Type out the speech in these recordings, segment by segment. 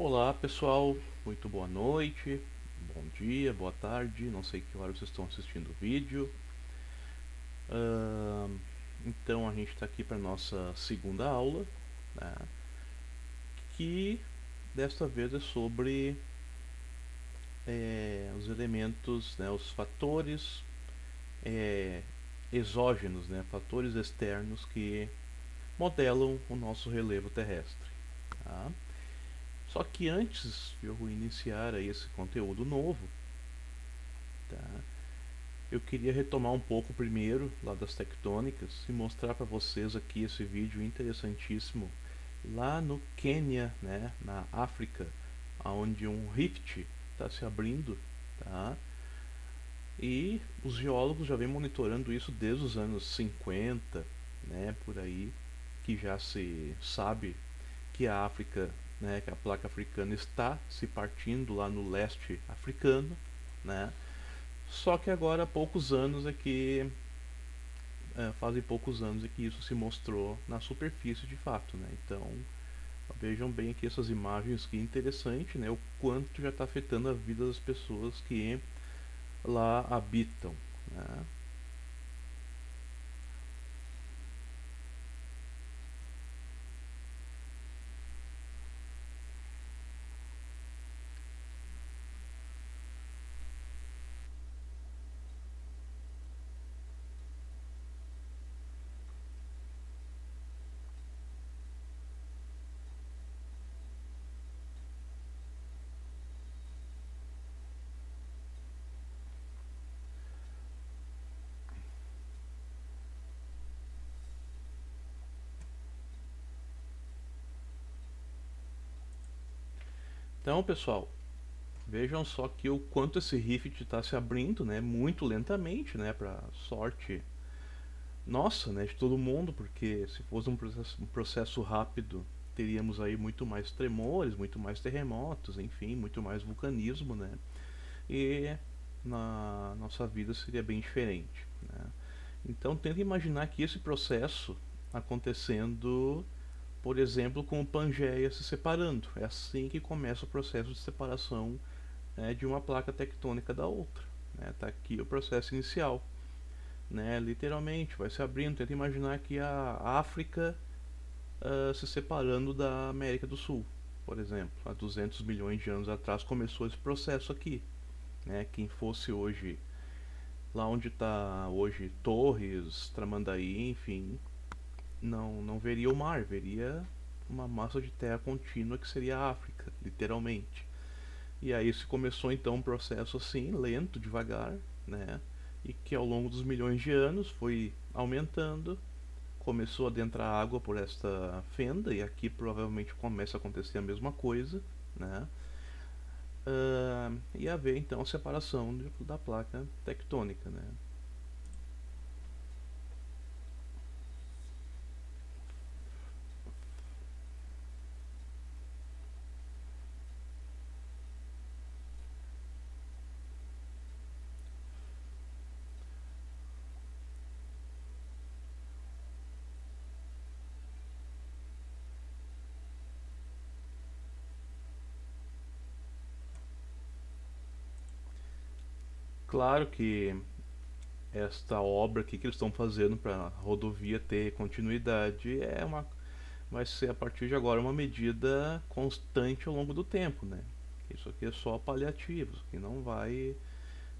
Olá pessoal, muito boa noite, bom dia, boa tarde, não sei que hora vocês estão assistindo o vídeo. Ahn, então a gente está aqui para nossa segunda aula, né, que desta vez é sobre os elementos, né, os fatores é, exógenos, né, fatores externos que modelam o nosso relevo terrestre. Tá? Só que antes de eu iniciar aí esse conteúdo novo, tá? Eu queria retomar um pouco primeiro lá das tectônicas e mostrar para vocês aqui esse vídeo interessantíssimo lá no Quênia, né, na África, onde um rift está se abrindo, tá? E os geólogos já vêm monitorando isso desde os anos 50, né, por aí, que já se sabe que a África, né, que a placa africana está se partindo lá no leste africano, né? Só que agora há poucos anos é que fazem poucos anos é que isso se mostrou na superfície de fato, né? Então vejam bem aqui essas imagens, que interessante, né? O quanto já está afetando a vida das pessoas que lá habitam, né? Então, pessoal, vejam só que o quanto esse rift está se abrindo, né? Muito lentamente, né? Para sorte nossa, né? De todo mundo, porque se fosse um processo rápido, teríamos aí muito mais tremores, muito mais terremotos, enfim, muito mais vulcanismo, né? E na nossa vida seria bem diferente, né? Então tenta imaginar que esse processo acontecendo, por exemplo, com o Pangeia se separando. É assim que começa o processo de separação, né, de uma placa tectônica da outra. Né? Tá aqui o processo inicial, né? Literalmente vai se abrindo. Tenta imaginar que a África se separando da América do Sul, por exemplo. Há 200 milhões de anos atrás começou esse processo aqui, né? Quem fosse hoje lá onde está hoje Torres, Tramandaí, enfim, não veria o mar, veria uma massa de terra contínua que seria a África, literalmente. E aí se começou então um processo assim, lento, devagar, né? E que ao longo dos milhões de anos foi aumentando, começou a adentrar água por esta fenda, e aqui provavelmente começa a acontecer a mesma coisa, né? E haver então a separação da placa tectônica, né? Claro que esta obra aqui que eles estão fazendo para a rodovia ter continuidade vai ser a partir de agora uma medida constante ao longo do tempo, né? Isso aqui é só paliativos, que não vai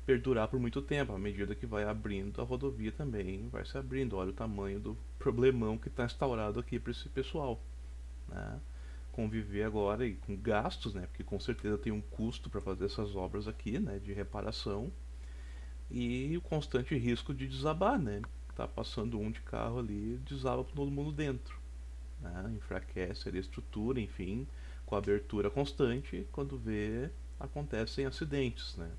perdurar por muito tempo. À medida que vai abrindo, a rodovia também vai se abrindo. Olha o tamanho do problemão que está instaurado aqui para esse pessoal, né? Conviver agora e com gastos, né? Porque com certeza tem um custo para fazer essas obras aqui, né? De reparação, e o constante risco de desabar, né? Tá passando um de carro ali, desaba com todo mundo dentro, né? Enfraquece ali a estrutura, enfim, com a abertura constante, quando vê, acontecem acidentes, né?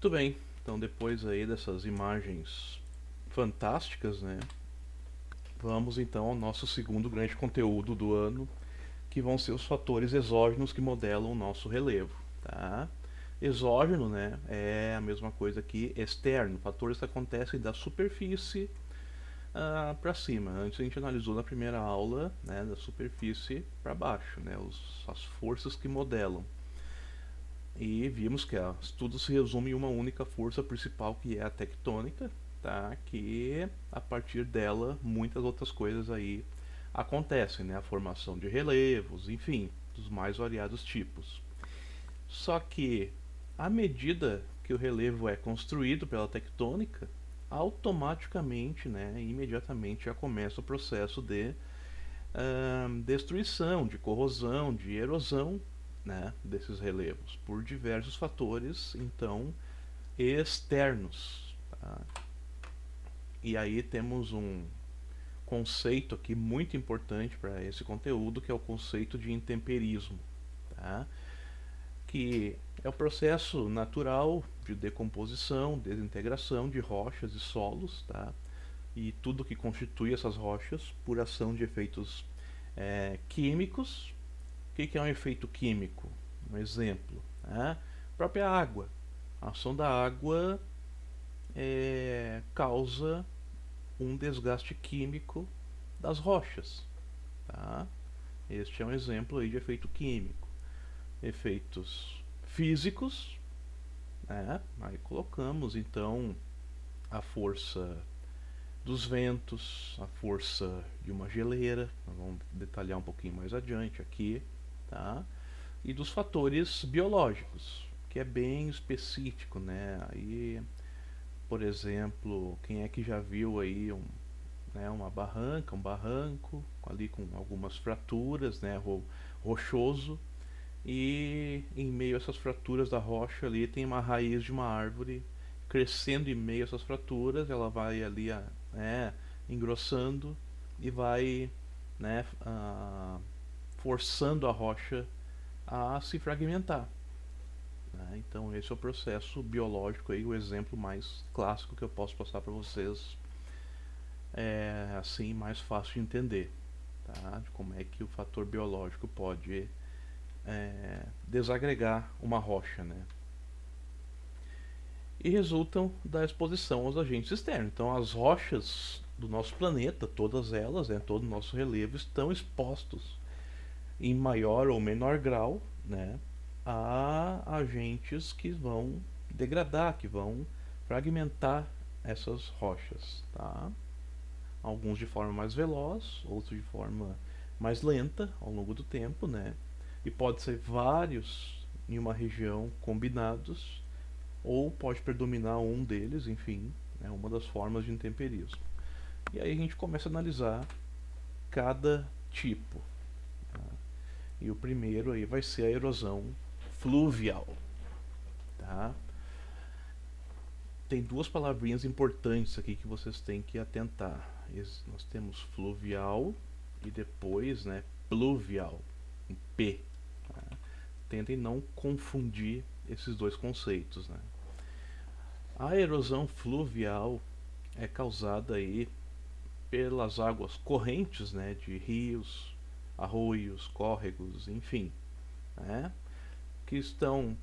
Muito bem, então depois aí dessas imagens fantásticas, né? Vamos então ao nosso segundo grande conteúdo do ano, que vão ser os fatores exógenos que modelam o nosso relevo, tá? Exógeno, né, é a mesma coisa que externo, fatores que acontecem da superfície para cima. Antes a gente analisou na primeira aula, né, da superfície para baixo, né, as forças que modelam. E vimos que tudo se resume em uma única força principal, que é a tectônica, tá? Que a partir dela muitas outras coisas aí acontecem, né? A formação de relevos, enfim, dos mais variados tipos. Só que à medida que o relevo é construído pela tectônica, automaticamente, né, imediatamente já começa o processo de destruição, de corrosão, de erosão, né, desses relevos por diversos fatores, então, externos. Tá? E aí temos um conceito aqui muito importante para esse conteúdo, que é o conceito de intemperismo, tá? Que é o processo natural de decomposição, desintegração de rochas e solos, tá? E tudo que constitui essas rochas por ação de efeitos químicos. O que é um efeito químico? Um exemplo, né? A própria água. A ação da água causa um desgaste químico das rochas. Tá? Este é um exemplo aí de efeito químico. Efeitos físicos, né? Aí colocamos então a força dos ventos, a força de uma geleira, nós vamos detalhar um pouquinho mais adiante aqui, tá? E dos fatores biológicos, que é bem específico, né? Aí, por exemplo, quem é que já viu aí uma barranca, um barranco, ali com algumas fraturas, né? Rochoso, e em meio a essas fraturas da rocha ali tem uma raiz de uma árvore crescendo em meio a essas fraturas, ela vai ali engrossando e vai, né, forçando a rocha a se fragmentar. Né? Então esse é o processo biológico aí, o exemplo mais clássico que eu posso passar para vocês, assim mais fácil de entender, tá? De como é que o fator biológico pode desagregar uma rocha, né? E resultam da exposição aos agentes externos. Então as rochas do nosso planeta, todas elas, todo o nosso relevo, estão expostos em maior ou menor grau, né, a agentes que vão degradar, que vão fragmentar essas rochas, tá? Alguns de forma mais veloz, outros de forma mais lenta ao longo do tempo, né? E pode ser vários em uma região combinados, ou pode predominar um deles, enfim, é uma das formas de intemperismo. E aí a gente começa a analisar cada tipo. Tá? E o primeiro aí vai ser a erosão fluvial. Tá? Tem duas palavrinhas importantes aqui que vocês têm que atentar. Nós temos fluvial e depois, né, pluvial, em P. Tá? Tentem não confundir esses dois conceitos, né? A erosão fluvial é causada aí pelas águas correntes, né, de rios, arroios, córregos, enfim, né, que estão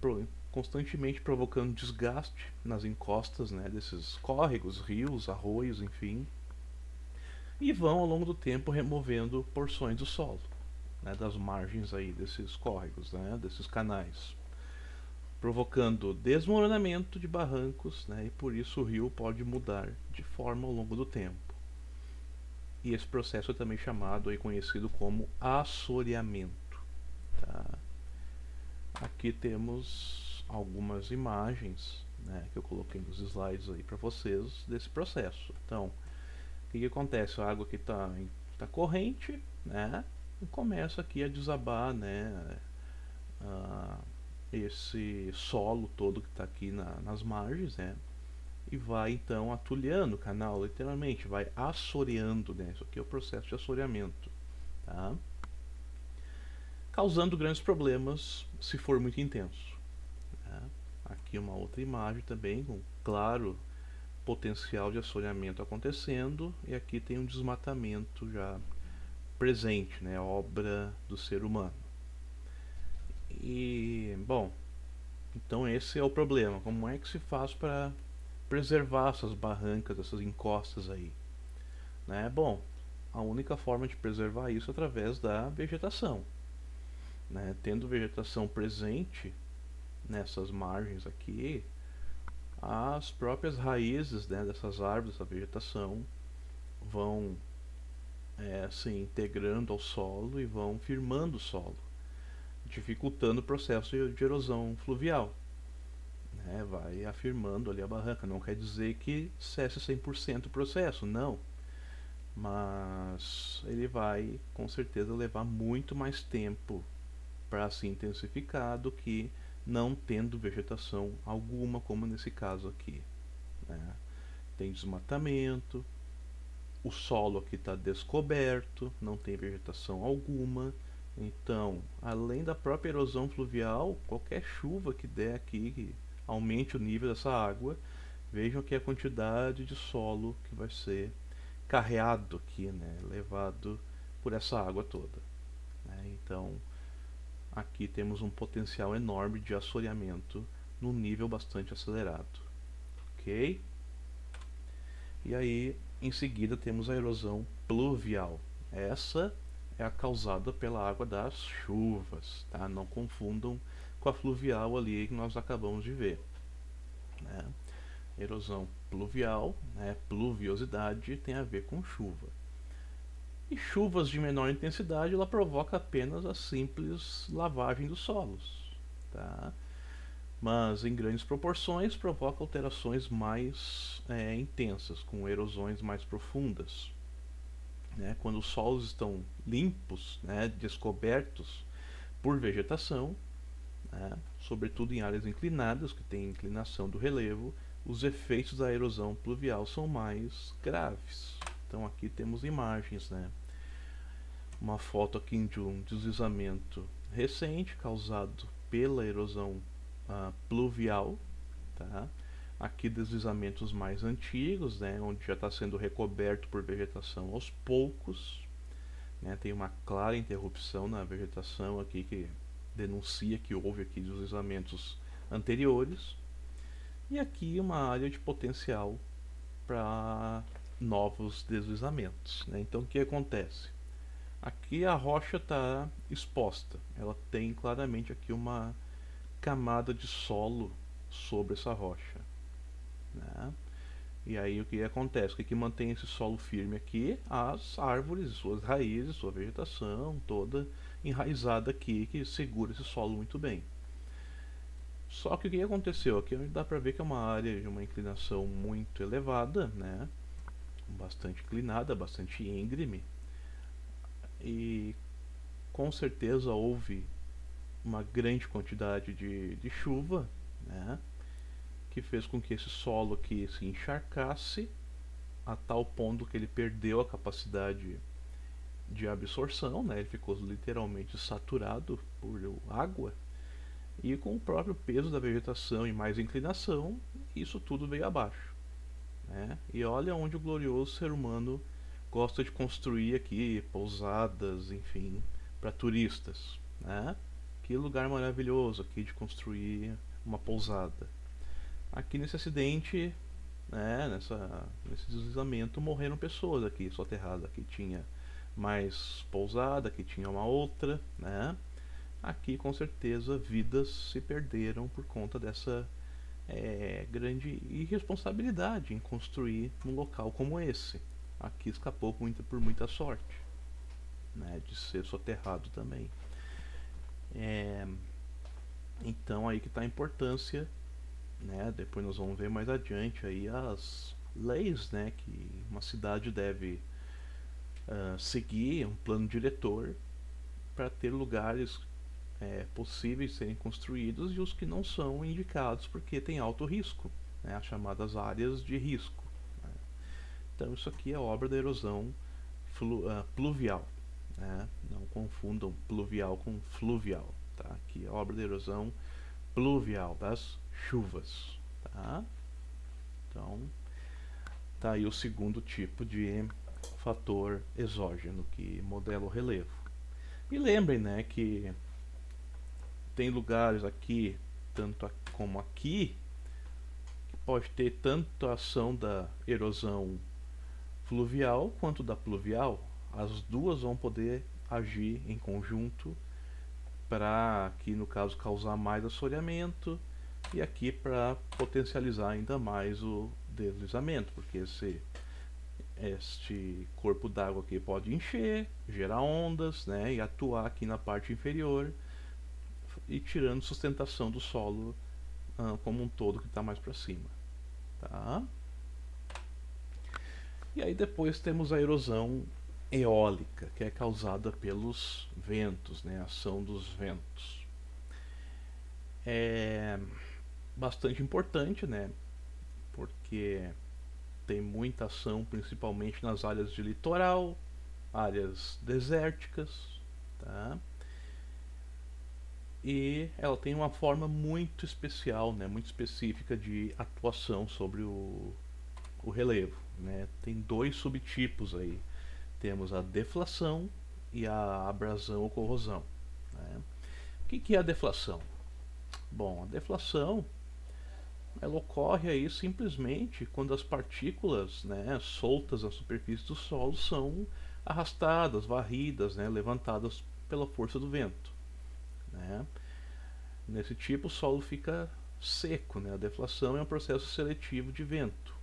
constantemente provocando desgaste nas encostas, né, desses córregos, rios, arroios, enfim, e vão ao longo do tempo removendo porções do solo, né, das margens aí desses córregos, né, desses canais, provocando desmoronamento de barrancos, né, e por isso o rio pode mudar de forma ao longo do tempo. E esse processo é também chamado e conhecido como assoreamento. Tá? Aqui temos algumas imagens, né, que eu coloquei nos slides aí para vocês desse processo. Então, o que acontece? A água que tá corrente, né, e começa aqui a desabar, né, esse solo todo que está aqui nas margens, né, e vai então atulhando o canal, literalmente, vai assoreando, né? Isso aqui é o processo de assoreamento, tá? Causando grandes problemas se for muito intenso. Tá? Aqui uma outra imagem também com claro potencial de assoreamento acontecendo, e aqui tem um desmatamento já presente, né, obra do ser humano. E bom, então esse é o problema. Como é que se faz para preservar essas barrancas, essas encostas aí, né? Bom, a única forma de preservar isso é através da vegetação, né? Tendo vegetação presente nessas margens aqui, as próprias raízes, né, dessas árvores, dessa vegetação, vão se integrando ao solo e vão firmando o solo, dificultando o processo de erosão fluvial. Né? Vai afirmando ali a barranca. Não quer dizer que cesse 100% o processo, não. Mas ele vai com certeza levar muito mais tempo para se intensificar do que não tendo vegetação alguma, como nesse caso aqui. Né? Tem desmatamento, o solo aqui está descoberto, não tem vegetação alguma. Então, além da própria erosão fluvial, qualquer chuva que der aqui que aumente o nível dessa água, vejam aqui a quantidade de solo que vai ser carreado aqui, né, levado por essa água toda. Né? Então, aqui temos um potencial enorme de assoreamento num nível bastante acelerado. Ok? E aí, em seguida, temos a erosão pluvial. Essa é a causada pela água das chuvas, tá? Não confundam com a fluvial ali que nós acabamos de ver. Né? Erosão pluvial, né? Pluviosidade tem a ver com chuva. E chuvas de menor intensidade, ela provoca apenas a simples lavagem dos solos, tá? Mas em grandes proporções provoca alterações mais intensas, com erosões mais profundas. Né? Quando os solos estão limpos, né, descobertos por vegetação, né, sobretudo em áreas inclinadas, que tem inclinação do relevo, os efeitos da erosão pluvial são mais graves. Então aqui temos imagens, né? Uma foto aqui de um deslizamento recente causado pela erosão pluvial, tá? Aqui deslizamentos mais antigos, né, onde já está sendo recoberto por vegetação aos poucos, né? Tem uma clara interrupção na vegetação aqui que denuncia que houve aqui deslizamentos anteriores, e aqui uma área de potencial para novos deslizamentos. Né? Então o que acontece? Aqui a rocha está exposta, ela tem claramente aqui uma camada de solo sobre essa rocha. Né? E aí o que acontece? O que mantém esse solo firme aqui? As árvores, suas raízes, sua vegetação toda enraizada aqui que segura esse solo muito bem. Só que o que aconteceu? Aqui dá para ver que é uma área de uma inclinação muito elevada, né? Bastante inclinada, bastante íngreme, e com certeza houve uma grande quantidade de chuva, né? Que fez com que esse solo aqui se encharcasse a tal ponto que ele perdeu a capacidade de absorção, né? Ele ficou literalmente saturado por água, e com o próprio peso da vegetação e mais inclinação, isso tudo veio abaixo. Né? E olha onde o glorioso ser humano gosta de construir aqui pousadas, enfim, para turistas. Né? Que lugar maravilhoso aqui de construir uma pousada. Aqui nesse acidente, né, nesse deslizamento, morreram pessoas aqui soterradas. Aqui tinha mais pousada, aqui tinha uma outra, né? Aqui com certeza vidas se perderam por conta dessa grande irresponsabilidade em construir um local como esse. Aqui escapou por muita sorte, né, de ser soterrado também. Então aí que está a importância, né? Depois nós vamos ver mais adiante aí as leis, né, que uma cidade deve seguir, um plano diretor para ter lugares possíveis de serem construídos, e os que não são indicados porque tem alto risco, né, as chamadas áreas de risco. Né? Então isso aqui é obra da erosão pluvial. Né? Não confundam pluvial com fluvial. Tá? Aqui é obra da erosão pluvial das chuvas, tá? Então, tá aí o segundo tipo de fator exógeno que modela o relevo. E lembrem, né, que tem lugares aqui, tanto como aqui, que pode ter tanto a ação da erosão fluvial quanto da pluvial. As duas vão poder agir em conjunto para aqui no caso causar mais assoreamento e aqui para potencializar ainda mais o deslizamento, porque este corpo d'água aqui pode encher, gerar ondas, né, e atuar aqui na parte inferior e tirando sustentação do solo como um todo que está mais para cima, tá? E aí depois temos a erosão eólica, que é causada pelos ventos, né, a ação dos ventos. É bastante importante, né, porque tem muita ação principalmente nas áreas de litoral, áreas desérticas, tá? E ela tem uma forma muito especial, né, muito específica de atuação sobre o relevo, né? Tem dois subtipos aí. Temos a deflação e a abrasão ou corrosão, né? O que é a deflação? Bom, a deflação ela ocorre aí simplesmente quando as partículas, né, soltas na superfície do solo são arrastadas, varridas, né, levantadas pela força do vento, né? Nesse tipo o solo fica seco, né? A deflação é um processo seletivo de vento,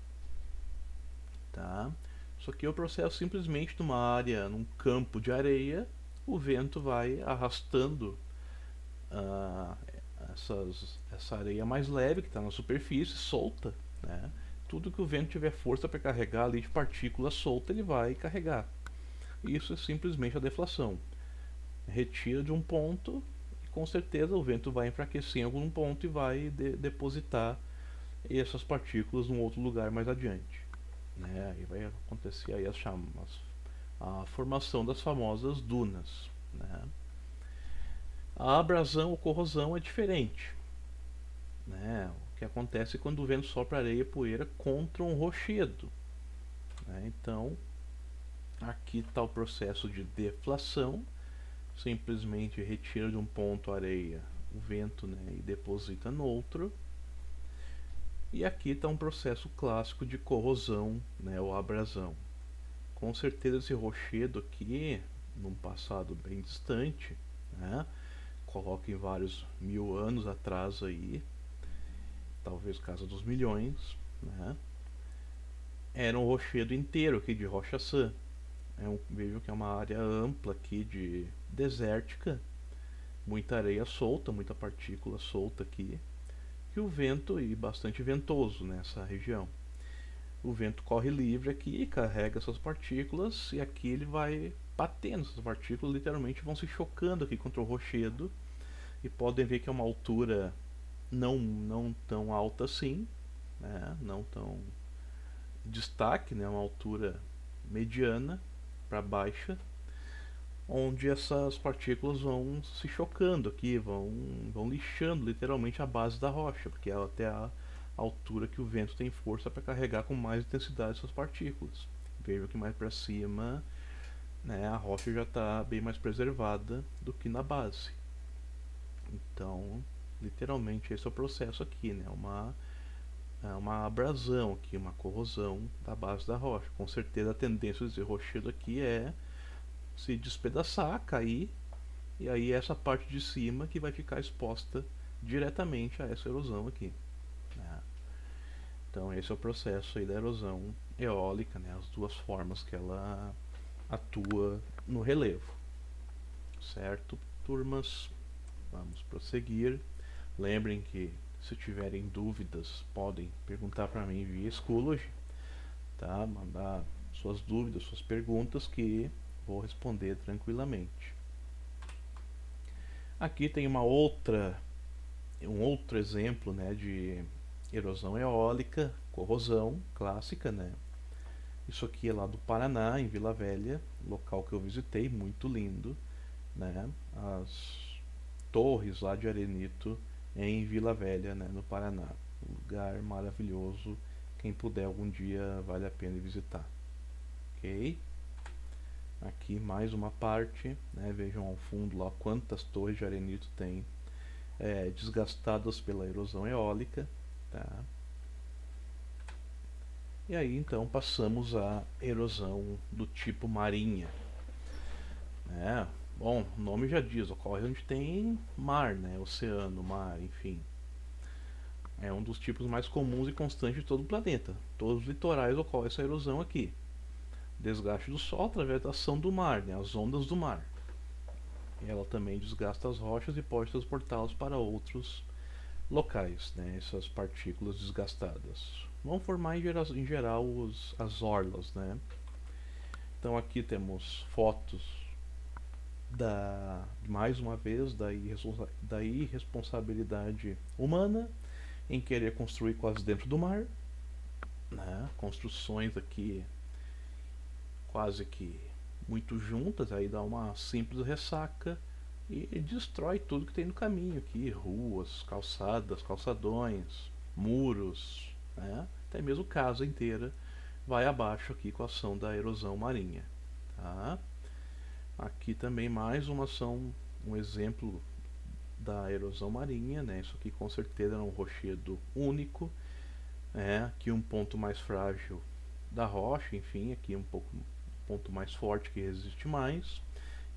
tá? Isso aqui é o processo simplesmente numa área, num campo de areia, o vento vai arrastando ah, essa areia mais leve que está na superfície, solta, né? Tudo que o vento tiver força para carregar ali de partícula solta, ele vai carregar. Isso é simplesmente a deflação. Retira de um ponto e com certeza o vento vai enfraquecer em algum ponto e vai depositar essas partículas num outro lugar mais adiante, né? Aí vai acontecer aí a formação das famosas dunas, né? A abrasão ou corrosão é diferente, né? O que acontece quando o vento sopra areia e poeira contra um rochedo, né? Então, aqui está o processo de deflação, simplesmente retira de um ponto a areia, o vento, né, e deposita no outro. E aqui está um processo clássico de corrosão, né, ou abrasão. Com certeza esse rochedo aqui, num passado bem distante, né, coloquem vários mil anos atrás aí, talvez casa dos milhões, né, era um rochedo inteiro aqui de rocha-sã. Vejo que é uma área ampla aqui de desértica, muita areia solta, muita partícula solta aqui, e o vento e bastante ventoso nessa região. O vento corre livre aqui, carrega essas partículas e aqui ele vai batendo. Essas partículas literalmente vão se chocando aqui contra o rochedo e podem ver que é uma altura não tão alta assim, né? Não tão destaque, né? Uma altura mediana para baixa, onde essas partículas vão se chocando aqui, vão lixando literalmente a base da rocha, porque é até a altura que o vento tem força para carregar com mais intensidade essas partículas. Veja que mais para cima, né, a rocha já está bem mais preservada do que na base. Então, literalmente esse é o processo aqui, né? Uma abrasão aqui, uma corrosão da base da rocha. Com certeza a tendência desse rochedo aqui é se despedaçar, cair, e aí essa parte de cima que vai ficar exposta diretamente a essa erosão aqui, né? Então esse é o processo aí da erosão eólica, né? As duas formas que ela atua no relevo, certo, turmas? Vamos prosseguir. Lembrem que se tiverem dúvidas podem perguntar para mim via Schoology, tá? Mandar suas dúvidas, suas perguntas que vou responder tranquilamente. Aqui tem um outro exemplo, né, de erosão eólica, corrosão clássica, né? Isso aqui é lá do Paraná, em Vila Velha, local que eu visitei, muito lindo, né? As torres lá de arenito em Vila Velha, né, no Paraná. Um lugar maravilhoso. Quem puder algum dia vale a pena visitar. Ok? Aqui mais uma parte, né? Vejam ao fundo lá quantas torres de arenito tem, desgastadas pela erosão eólica, tá? E aí então passamos à erosão do tipo marinha, né? Bom, o nome já diz, ocorre onde tem mar, né? Oceano, mar, enfim. É um dos tipos mais comuns e constantes de todo o planeta. Todos os litorais ocorre essa erosão aqui. Desgaste do solo através da ação do mar, né? As ondas do mar. E ela também desgasta as rochas e pode transportá-las para outros locais, né? Essas partículas desgastadas vão formar em geral as orlas, né? Então aqui temos fotos mais uma vez da irresponsabilidade humana em querer construir quase dentro do mar, né? Construções aqui quase que muito juntas, aí dá uma simples ressaca e destrói tudo que tem no caminho aqui, ruas, calçadas, calçadões, muros, né? Até mesmo casa inteira vai abaixo aqui com a ação da erosão marinha, tá? Aqui também mais uma ação, um exemplo da erosão marinha, né? Isso aqui com certeza era um rochedo único, aqui um ponto mais frágil da rocha, enfim, aqui um ponto mais forte que resiste mais,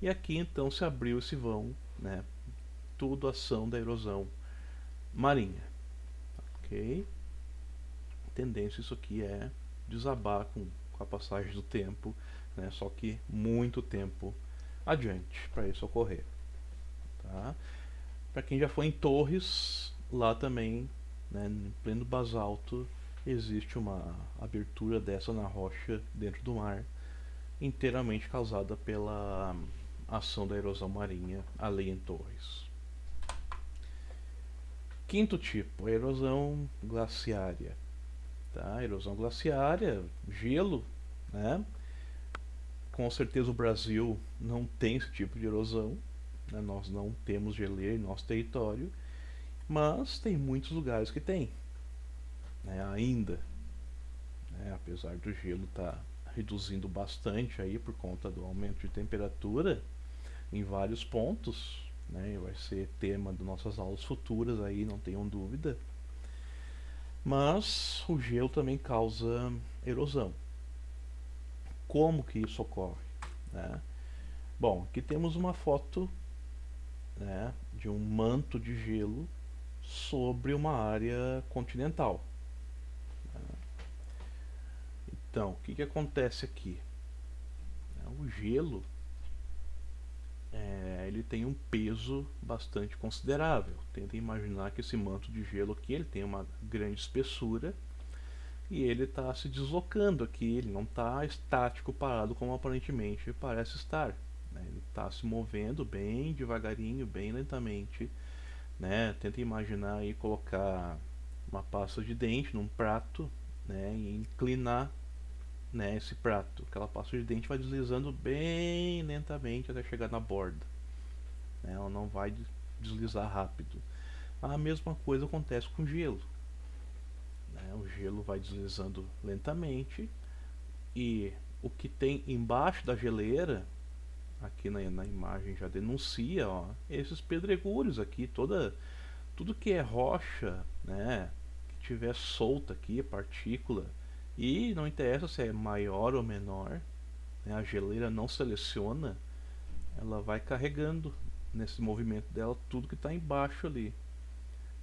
e aqui então se abriu esse vão, né? Tudo ação da erosão marinha, ok? A tendência isso aqui é desabar com a passagem do tempo, né? Só que muito tempo adiante para isso ocorrer, tá? Para quem já foi em Torres, lá também, né, em pleno basalto, existe uma abertura dessa na rocha dentro do mar, inteiramente causada pela ação da erosão marinha ali em Torres. Quinto tipo, a erosão glaciária. Tá? A erosão glaciária, gelo, né? Com certeza o Brasil não tem esse tipo de erosão, né? Nós não temos geleira em nosso território, mas tem muitos lugares que tem, né? Ainda, né? Apesar do gelo estar reduzindo bastante aí por conta do aumento de temperatura em vários pontos, né? Vai ser tema de nossas aulas futuras aí, não tenham dúvida. Mas o gelo também causa erosão. Como que isso ocorre, né? Bom, aqui temos uma foto, né, de um manto de gelo sobre uma área continental. Então, o que acontece aqui? O gelo, ele tem um peso bastante considerável. Tenta imaginar que esse manto de gelo aqui ele tem uma grande espessura e ele está se deslocando aqui. Ele não está estático, parado como aparentemente parece estar, né? Ele está se movendo bem devagarinho, bem lentamente, né? Tenta imaginar aí colocar uma pasta de dente num prato, né, e inclinar, né, esse prato. Aquela pasta de dente vai deslizando bem lentamente até chegar na borda, né? Ela não vai deslizar rápido. A mesma coisa acontece com o gelo, né? O gelo vai deslizando lentamente e o que tem embaixo da geleira, aqui na imagem já denuncia, ó, esses pedregulhos aqui, tudo que é rocha, né, que tiver solta aqui, partícula, e não interessa se é maior ou menor, né, a geleira não seleciona, ela vai carregando nesse movimento dela tudo que está embaixo ali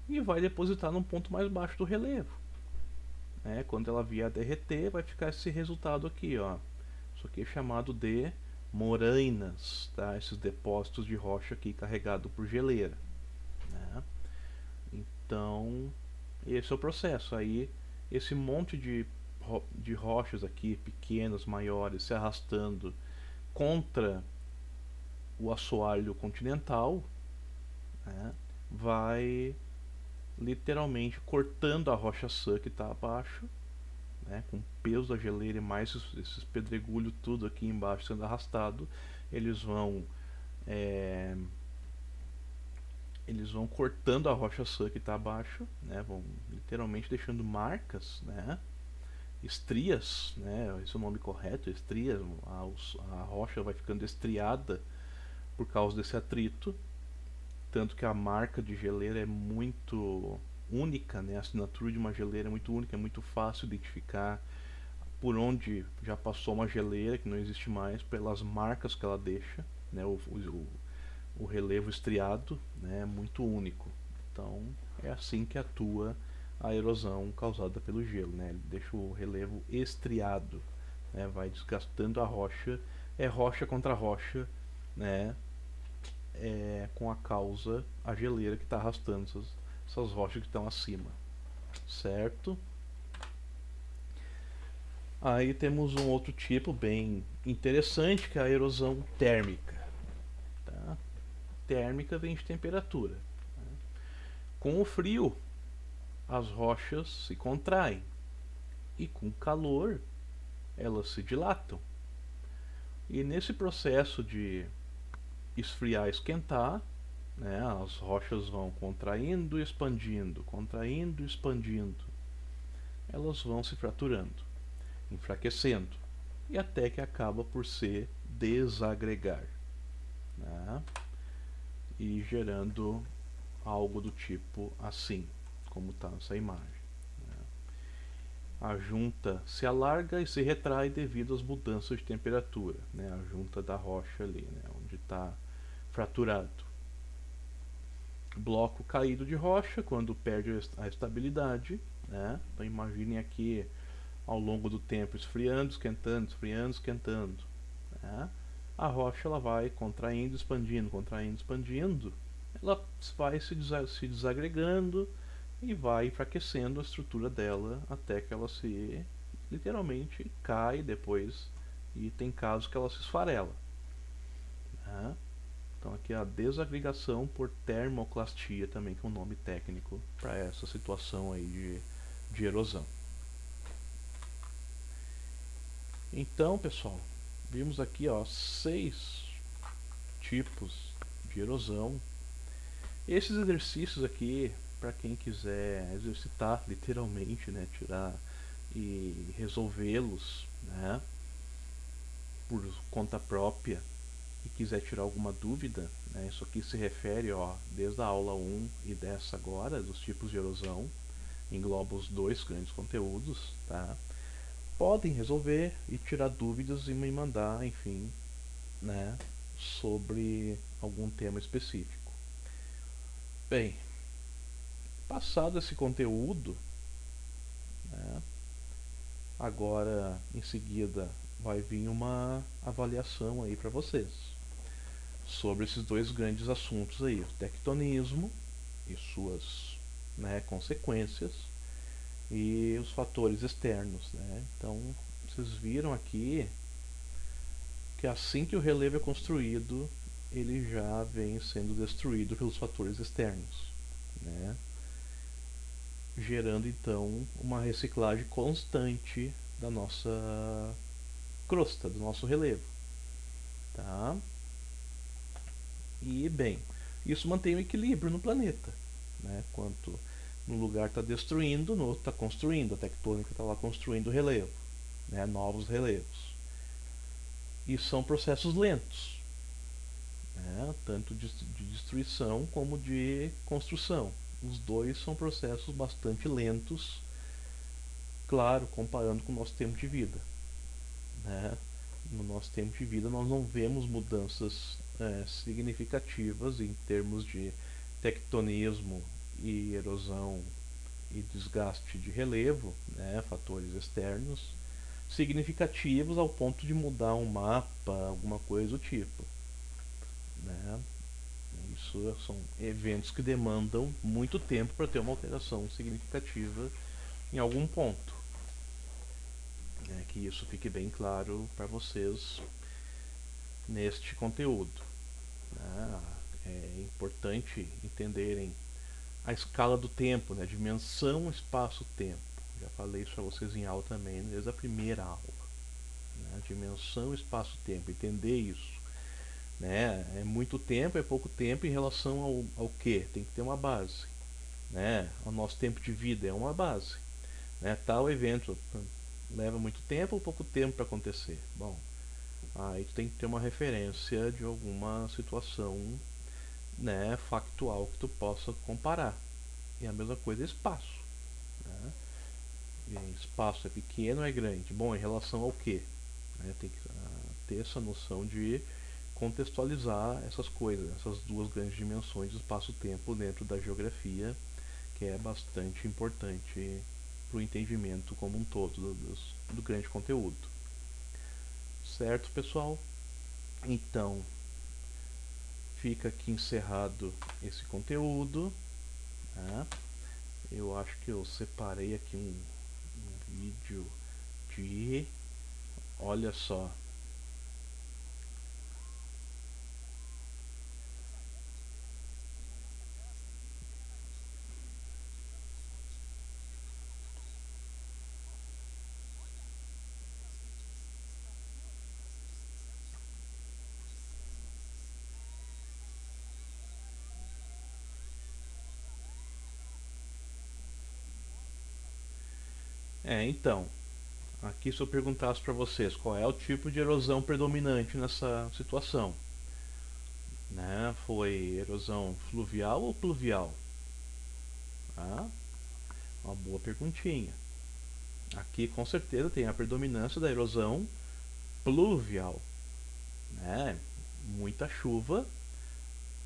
e vai depositar num ponto mais baixo do relevo, né? Quando ela vier a derreter, vai ficar esse resultado aqui, ó. Isso aqui é chamado de morainas, tá? Esses depósitos de rocha aqui carregado por geleira, né? Então, esse é o processo. Aí, esse monte de rochas aqui, pequenas, maiores, se arrastando contra o assoalho continental, né, vai literalmente cortando a rocha-sã que está abaixo, né, com o peso da geleira e mais esses pedregulhos tudo aqui embaixo sendo arrastado, eles vão é, eles vão cortando a rocha sã que está abaixo, né? Vão literalmente deixando marcas, né? Estrias, né? Esse é o nome correto, estrias. A rocha vai ficando estriada por causa desse atrito, tanto que a marca de geleira é muito única, né? A assinatura de uma geleira é muito única, é muito fácil identificar por onde já passou uma geleira que não existe mais, pelas marcas que ela deixa, né? O relevo estriado, né? É muito único. Então é assim que atua a erosão causada pelo gelo, né? Ele deixa o relevo estriado, né? Vai desgastando a rocha, é rocha contra rocha, né? Com a causa a geleira que está arrastando essas rochas que estão acima, certo? Aí temos um outro tipo bem interessante que é a erosão térmica. Tá? Térmica vem de temperatura. Com o frio, as rochas se contraem e com calor elas se dilatam. E nesse processo de esfriar e esquentar, né, as rochas vão contraindo e expandindo. Elas vão se fraturando, enfraquecendo e até que acaba por se desagregar, né? E gerando algo do tipo assim, como está nessa imagem, né? A junta se alarga e se retrai devido às mudanças de temperatura, né? A junta da rocha ali, né? Onde está fraturado. Bloco caído de rocha quando perde a estabilidade, né? Então imaginem aqui ao longo do tempo esfriando, esquentando, esfriando, esquentando, né? A rocha ela vai contraindo, expandindo, ela vai se desagregando e vai enfraquecendo a estrutura dela até que ela se literalmente cai depois, e tem casos que ela se esfarela, né? Então aqui é a desagregação por termoclastia também, que é um nome técnico para essa situação aí de erosão. Então, pessoal, vimos aqui, ó, 6 tipos de erosão. Esses exercícios aqui, para quem quiser exercitar literalmente, né, tirar e resolvê-los, né, por conta própria, e quiser tirar alguma dúvida, né, isso aqui se refere, ó, desde a aula 1 e dessa agora, dos tipos de erosão, engloba os 2 grandes conteúdos, tá? Podem resolver e tirar dúvidas e me mandar, enfim, né, sobre algum tema específico. Bem, passado esse conteúdo, né, agora em seguida vai vir uma avaliação aí para vocês sobre esses 2 grandes assuntos aí, o tectonismo e suas, né, consequências, e os fatores externos, né? Então vocês viram aqui que assim que o relevo é construído, ele já vem sendo destruído pelos fatores externos, né? Gerando então uma reciclagem constante da nossa crosta, do nosso relevo, tá? E bem, isso mantém o equilíbrio no planeta, né? Quanto num lugar está destruindo, no outro está construindo, a tectônica está lá construindo relevo, né? Novos relevos. E são processos lentos, né? Tanto de destruição como de construção. Os dois são processos bastante lentos, claro, comparando com o nosso tempo de vida, né? No nosso tempo de vida nós não vemos mudanças significativas em termos de tectonismo e erosão e desgaste de relevo, né, fatores externos significativos ao ponto de mudar um mapa, alguma coisa do tipo, né? Isso são eventos que demandam muito tempo para ter uma alteração significativa em algum ponto, né? Que isso fique bem claro para vocês neste conteúdo, né? É importante entenderem a escala do tempo, né? Dimensão, espaço, tempo. Já falei isso para vocês em aula também, desde a primeira aula, né? Dimensão, espaço, tempo. Entender isso. né? É muito tempo, é pouco tempo em relação ao que? Tem que ter uma base, né? O nosso tempo de vida é uma base, né? Tal evento leva muito tempo ou pouco tempo para acontecer? Bom, aí tu tem que ter uma referência de alguma situação, né, factual que tu possa comparar. E a mesma coisa é espaço, né? E espaço é pequeno ou é grande? Bom, em relação ao que? Né? Tem que ter essa noção de contextualizar essas coisas, essas duas grandes dimensões de espaço-tempo dentro da geografia, que é bastante importante para o entendimento como um todo do grande conteúdo. Certo, pessoal? Então, fica aqui encerrado esse conteúdo. Né? Eu acho que eu separei aqui um vídeo de. Olha só. Então, aqui se eu perguntasse para vocês qual é o tipo de erosão predominante nessa situação, né? Foi erosão fluvial ou pluvial? Ah, uma boa perguntinha. Aqui com certeza tem a predominância da erosão pluvial, né? Muita chuva,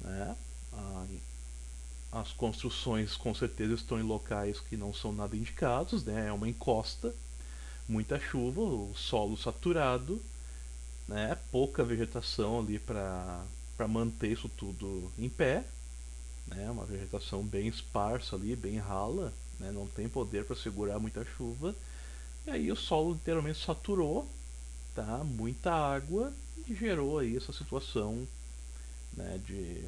né? Ah, as construções com certeza estão em locais que não são nada indicados, né? É uma encosta, muita chuva, o solo saturado, né? Pouca vegetação ali para manter isso tudo em pé, né? Uma vegetação bem esparsa ali, bem rala, né? Não tem poder para segurar muita chuva. E aí o solo literalmente saturou, tá? Muita água e gerou aí essa situação, né, de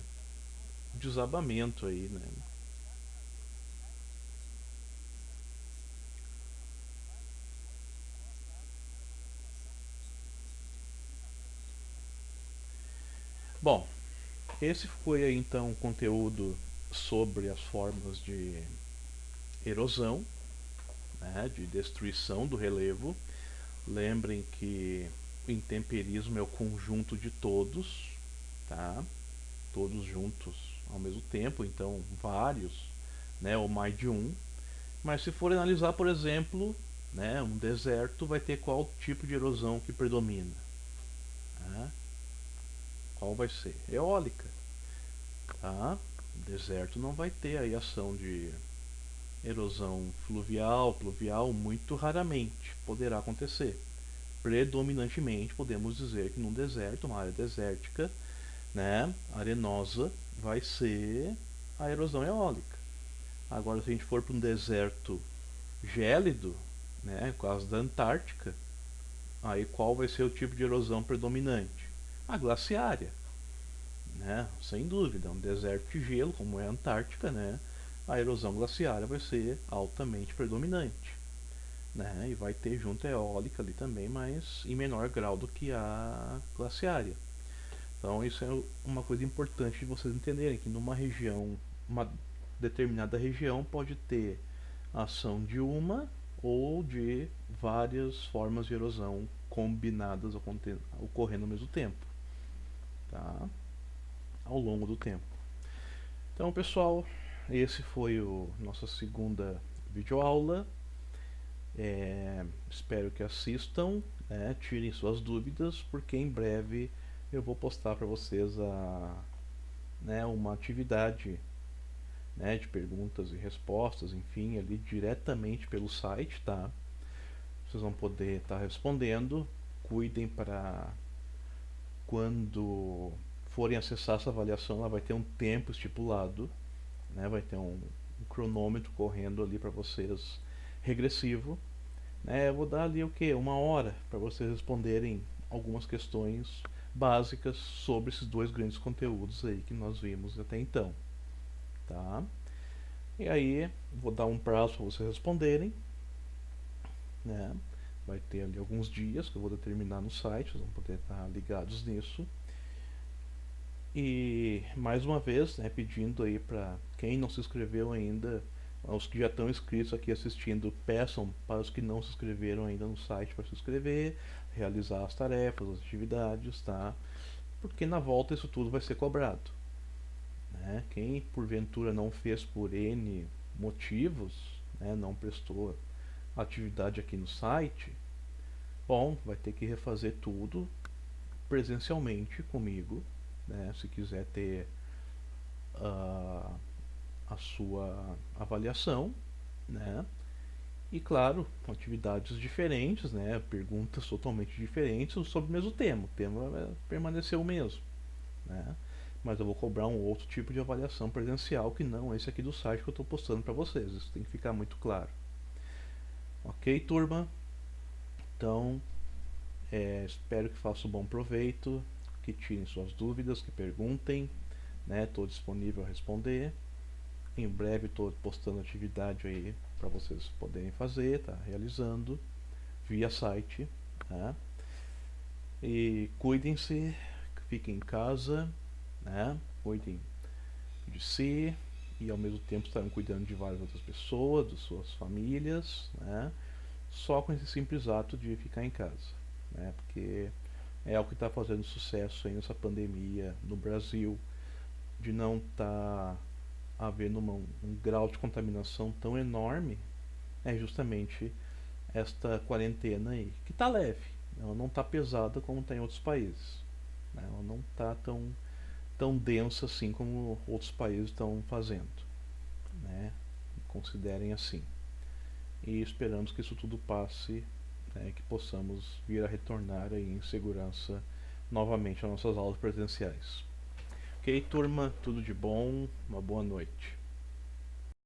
desabamento aí, né? Bom, esse foi aí então o conteúdo sobre as formas de erosão, né, de destruição do relevo. Lembrem que o intemperismo é o conjunto de todos, tá? Todos juntos ao mesmo tempo, então vários, né, ou mais de um. Mas se for analisar, por exemplo, né, um deserto vai ter qual tipo de erosão que predomina? Né? Qual vai ser? Eólica, tá? O deserto não vai ter aí ação de erosão fluvial, pluvial, muito raramente poderá acontecer. Predominantemente podemos dizer que num deserto, uma área desértica, né, arenosa, vai ser a erosão eólica. Agora, se a gente for para um deserto gélido, né, no caso da Antártica, aí qual vai ser o tipo de erosão predominante? A glaciária, né? Sem dúvida, um deserto de gelo, como é a Antártica, né? A erosão glaciária vai ser altamente predominante, né? E vai ter junto a eólica ali também, mas em menor grau do que a glaciária. Então isso é uma coisa importante de vocês entenderem que numa região, uma determinada região pode ter ação de uma ou de várias formas de erosão combinadas ocorrendo ao mesmo tempo, tá? Ao longo do tempo. Então, pessoal, esse foi o nossa segunda videoaula. Espero que assistam, né, tirem suas dúvidas, porque em breve eu vou postar para vocês né, uma atividade, né, de perguntas e respostas, enfim, ali diretamente pelo site, tá? Vocês vão poder estar respondendo. Cuidem para quando forem acessar essa avaliação, ela vai ter um tempo estipulado, né? Vai ter um cronômetro correndo ali para vocês regressivo, né? Eu vou dar ali o que? Uma hora para vocês responderem algumas questões básicas sobre esses dois grandes conteúdos aí que nós vimos até então, tá? E aí vou dar um prazo para vocês responderem, né? Vai ter ali alguns dias que eu vou determinar no site, vocês vão poder estar ligados nisso. E mais uma vez, né, pedindo aí para quem não se inscreveu ainda, os que já estão inscritos aqui assistindo, peçam para os que não se inscreveram ainda no site para se inscrever, realizar as tarefas, as atividades, tá? Porque na volta isso tudo vai ser cobrado, né? Quem porventura não fez por N motivos, né, não prestou atividade aqui no site, bom, vai ter que refazer tudo presencialmente comigo, né? Se quiser ter a, a sua avaliação, né? E claro, com atividades diferentes, né? Perguntas totalmente diferentes sobre o mesmo tema. O tema vai permanecer o mesmo, né? Mas eu vou cobrar um outro tipo de avaliação presencial que não esse aqui do site que eu estou postando para vocês. Isso tem que ficar muito claro. Ok, turma? Então, espero que façam bom proveito, que tirem suas dúvidas, que perguntem, né? Estou disponível a responder. Em breve estou postando atividade aí para vocês poderem fazer, tá? Realizando via site, tá? E cuidem-se, fiquem em casa, né? Cuidem de si e ao mesmo tempo estarão cuidando de várias outras pessoas, de suas famílias, né? Só com esse simples ato de ficar em casa, né? Porque é o que está fazendo sucesso aí nessa pandemia no Brasil, de não estar havendo um grau de contaminação tão enorme, é justamente esta quarentena aí, que está leve, ela não está pesada como está em outros países, né? Ela não está tão densa assim como outros países estão fazendo, né? Considerem assim. E esperamos que isso tudo passe, né? Que possamos vir a retornar aí em segurança novamente às nossas aulas presenciais. Ok, turma, tudo de bom, uma boa noite.